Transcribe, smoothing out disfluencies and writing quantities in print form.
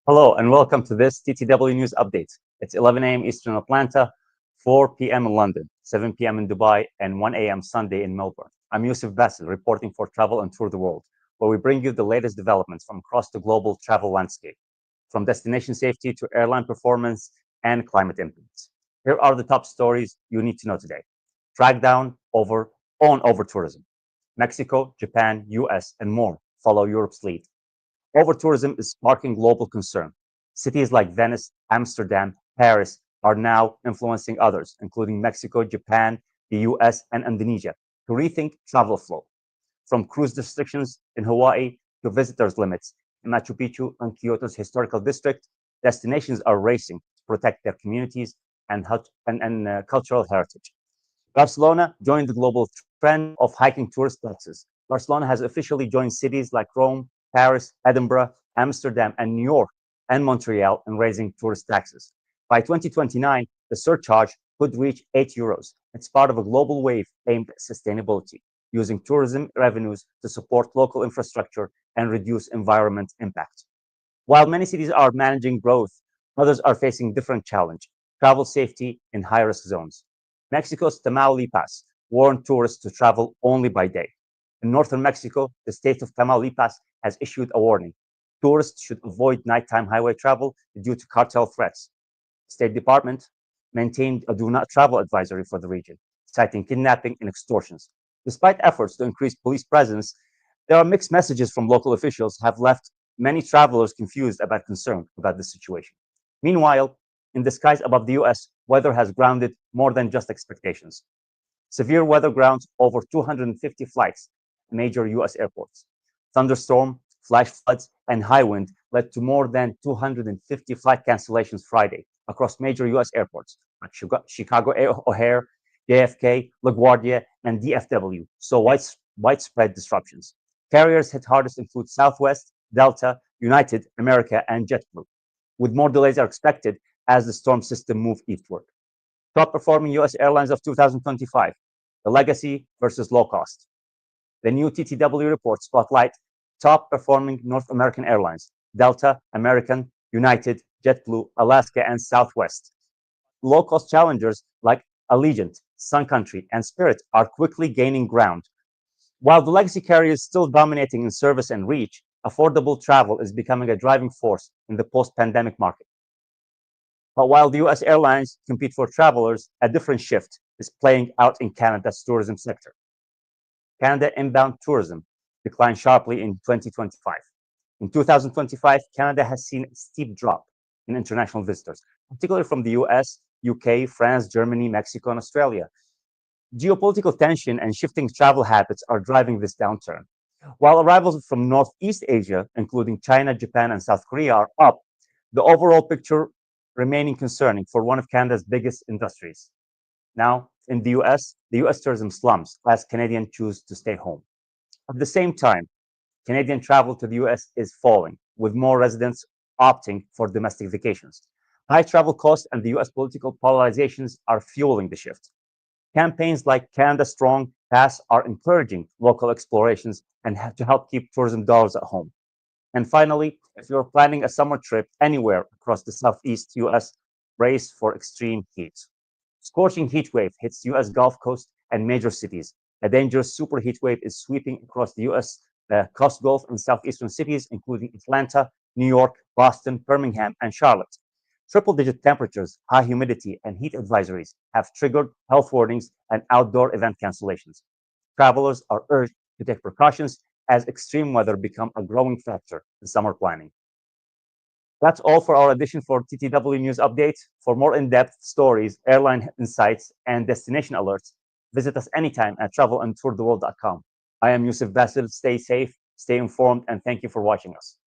Hello and welcome to this TTW News Update. It's 11 a.m. Eastern Atlanta, 4 p.m. in London, 7 p.m. in Dubai, and 1 a.m. Sunday in Melbourne. I'm Yousuf Basil, reporting for Travel and Tour the World, where we bring you the latest developments from across the global travel landscape, from destination safety to airline performance and climate impacts. Here are the top stories you need to know today. Crackdown on over-tourism. Mexico, Japan, US, and more follow Europe's lead. Overtourism is sparking global concern. Cities like Venice, Amsterdam, Paris are now influencing others, including Mexico, Japan, the US, and Indonesia, to rethink travel flow. From cruise restrictions in Hawaii to visitors' limits in Machu Picchu and Kyoto's historical district, destinations are racing to protect their communities and cultural heritage. Barcelona joined the global trend of hiking tourist taxes. Barcelona has officially joined cities like Rome, Paris, Edinburgh, Amsterdam, and New York and Montreal in raising tourist taxes. By 2029, the surcharge could reach €8. It's part of a global wave aimed at sustainability, using tourism revenues to support local infrastructure and reduce environment impact. While many cities are managing growth, others are facing different challenge: travel safety in high-risk zones. Mexico's Tamaulipas warned tourists to travel only by day. In northern Mexico, the state of Tamaulipas has issued a warning. Tourists should avoid nighttime highway travel due to cartel threats. State Department maintained a do not travel advisory for the region, citing kidnapping and extortions. Despite efforts to increase police presence, there are mixed messages from local officials have left many travelers confused about concern about the situation. Meanwhile, in the skies above the US, weather has grounded more than just expectations. Severe weather grounds over 250 flights at major US airports. Thunderstorm, flash floods, and high wind led to more than 250 flight cancellations Friday across major US airports like Chicago O'Hare, JFK, LaGuardia, and DFW, so widespread disruptions. Carriers hit hardest include Southwest, Delta, United, America, and JetBlue, with more delays are expected as the storm system moves eastward. Top performing US airlines of 2025, the legacy versus low cost. The new TTW report spotlight top performing North American airlines: Delta, American, United, JetBlue, Alaska, and Southwest. Low cost challengers like Allegiant, Sun Country, and Spirit are quickly gaining ground. While the legacy carrier is still dominating in service and reach, affordable travel is becoming a driving force in the post pandemic market. But while the US airlines compete for travelers, a different shift is playing out in Canada's tourism sector. Canada inbound tourism declined sharply in 2025. In 2025, Canada has seen a steep drop in international visitors, particularly from the US, UK, France, Germany, Mexico, and Australia. Geopolitical tension and shifting travel habits are driving this downturn. While arrivals from Northeast Asia, including China, Japan, and South Korea, are up, the overall picture remaining concerning for one of Canada's biggest industries. Now, in the US tourism slumps as Canadians choose to stay home. At the same time, Canadian travel to the US is falling, with more residents opting for domestic vacations. High travel costs and the US political polarizations are fueling the shift. Campaigns like Canada Strong Pass are encouraging local explorations and to help keep tourism dollars at home. And finally, if you're planning a summer trip anywhere across the southeast US, brace for extreme heat. Scorching heat wave hits US Gulf Coast and major cities. A dangerous super heat wave is sweeping across the US Coast Gulf and southeastern cities, including Atlanta, New York, Boston, Birmingham, and Charlotte. Triple digit temperatures, high humidity, and heat advisories have triggered health warnings and outdoor event cancellations. Travelers are urged to take precautions as extreme weather become a growing factor in summer planning. That's all for our edition for TTW News Update. For more in-depth stories, airline insights, and destination alerts, visit us anytime at travelandtourtheworld.com. I am Yousuf Basil. Stay safe, stay informed, and thank you for watching us.